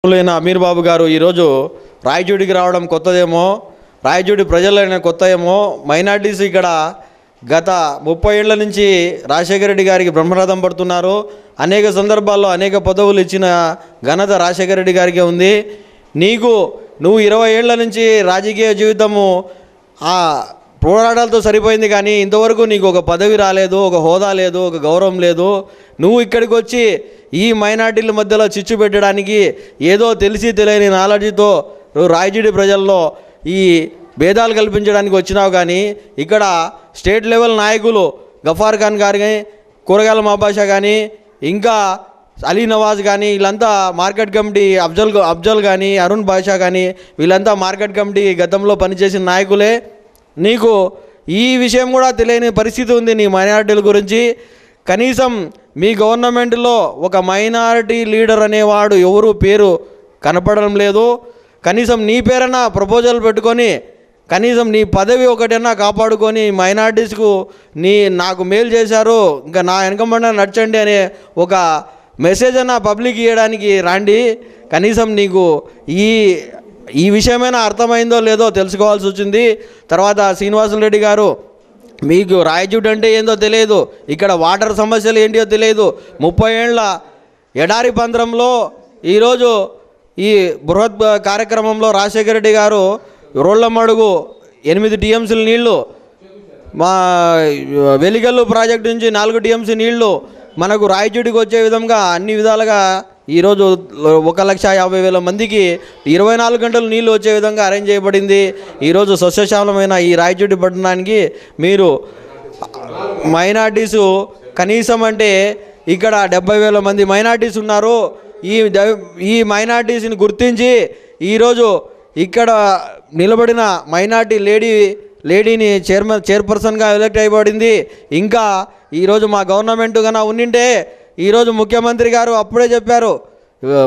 అమీర్ బాబు గారు ఈరోజు రాయచూడికి రావడం కొత్తదేమో, రాయచూడి ప్రజలైన కొత్త ఏమో. మైనార్టీస్ ఇక్కడ గత 30 ఏళ్ల నుంచి రాజశేఖర రెడ్డి గారికి బ్రహ్మరథం పడుతున్నారు. అనేక సందర్భాల్లో అనేక పదవులు ఇచ్చిన ఘనత రాజశేఖర రెడ్డి గారికే ఉంది. నువ్వు 20 ఏళ్ల నుంచి రాజకీయ జీవితము పోరాటాలతో సరిపోయింది, కానీ ఇంతవరకు నీకు ఒక పదవి రాలేదు, ఒక హోదా లేదు, ఒక గౌరవం లేదు. నువ్వు ఇక్కడికి వచ్చి ఈ మైనార్టీల మధ్యలో చిచ్చు పెట్టడానికి ఏదో తెలిసి తెలియని నాలెడ్జ్తో నువ్వు రాయచూడి ప్రజల్లో ఈ భేదాలు కల్పించడానికి వచ్చినావు. కానీ ఇక్కడ స్టేట్ లెవెల్ నాయకులు గఫార్ ఖాన్ గారు కానీ, కూరగాయల మాబాషా కానీ, ఇంకా అలీ నవాజ్ కానీ, వీళ్ళంతా మార్కెట్ కమిటీ అఫ్జల్ కానీ, అరుణ్ బాషా కానీ, వీళ్ళంతా మార్కెట్ కమిటీ గతంలో పనిచేసిన నాయకులే. నీకు ఈ విషయం కూడా తెలియని పరిస్థితి ఉంది నీ మైనారిటీల గురించి. కనీసం మీ గవర్నమెంట్లో ఒక మైనారిటీ లీడర్ అనేవాడు ఎవరు పేరు కనపడడం లేదు. కనీసం నీ పేరన్నా ప్రపోజల్ పెట్టుకొని కనీసం నీ పదవి ఒకటైనా కాపాడుకొని మైనారిటీస్కు నాకు మేలు చేశారు, ఇంకా నా వెనకబడిన నచ్చండి అనే ఒక మెసేజ్ అన్నా పబ్లిక్ ఇవ్వడానికి రండి. కనీసం నీకు ఈ విషయమైనా అర్థమైందో లేదో తెలుసుకోవాల్సి వచ్చింది. తర్వాత శ్రీనివాసులు రెడ్డి గారు, మీకు రాయచూడి అంటే ఏందో తెలియదు, ఇక్కడ వాటర్ సమస్యలు ఏంటో తెలియదు. 30 ఏళ్ల ఎడారి పంద్రంలో ఈరోజు ఈ బృహత్ కార్యక్రమంలో రాజశేఖర రెడ్డి గారు రోళ్లమడుగు 8 టీఎంసీల నీళ్లు, మా వెలిగల్లు ప్రాజెక్టు నుంచి 4 టీఎంసీ నీళ్లు మనకు రాయచూడికి వచ్చే విధంగా అన్ని విధాలుగా ఈరోజు 1,50,000 మందికి 24 గంటలు నీళ్ళు వచ్చే విధంగా అరేంజ్ చేయబడింది. ఈరోజు సస్యశ్యామలమైన ఈ రాయచూడి పట్టణానికి మీరు మైనార్టీసు కనీసం అంటే ఇక్కడ 70,000 మంది మైనార్టీస్ ఉన్నారు. ఈ మైనార్టీస్ని గుర్తించి ఈరోజు ఇక్కడ నిలబడిన మైనార్టీ లేడీని చైర్పర్సన్గా ఎలక్ట్ అయిపడింది. ఇంకా ఈరోజు మా గవర్నమెంట్ కన్నా ఉండింటే ఈరోజు ముఖ్యమంత్రి గారు అప్పుడే చెప్పారు,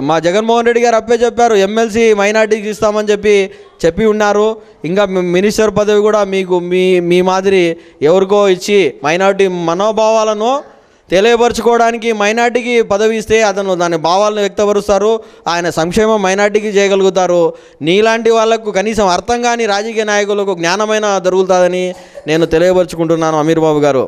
మా జగన్మోహన్ రెడ్డి గారు అప్పుడే చెప్పారు, ఎమ్మెల్సీ మైనార్టీకి ఇస్తామని చెప్పి ఉన్నారు. ఇంకా మినిస్టర్ పదవి కూడా మీకు మీ మాదిరి ఎవరికో ఇచ్చి మైనార్టీ మనోభావాలను తెలియపరచుకోవడానికి మైనార్టీకి పదవి ఇస్తే అతను దాని భావాలను వ్యక్తపరుస్తారు, ఆయన సంక్షేమం మైనార్టీకి చేయగలుగుతారు. నీలాంటి వాళ్లకు కనీసం అర్థం కాని రాజకీయ నాయకులకు జ్ఞానమైన దొరుకుతుందని నేను తెలియపరుచుకుంటున్నాను అమీర్ బాబు గారు.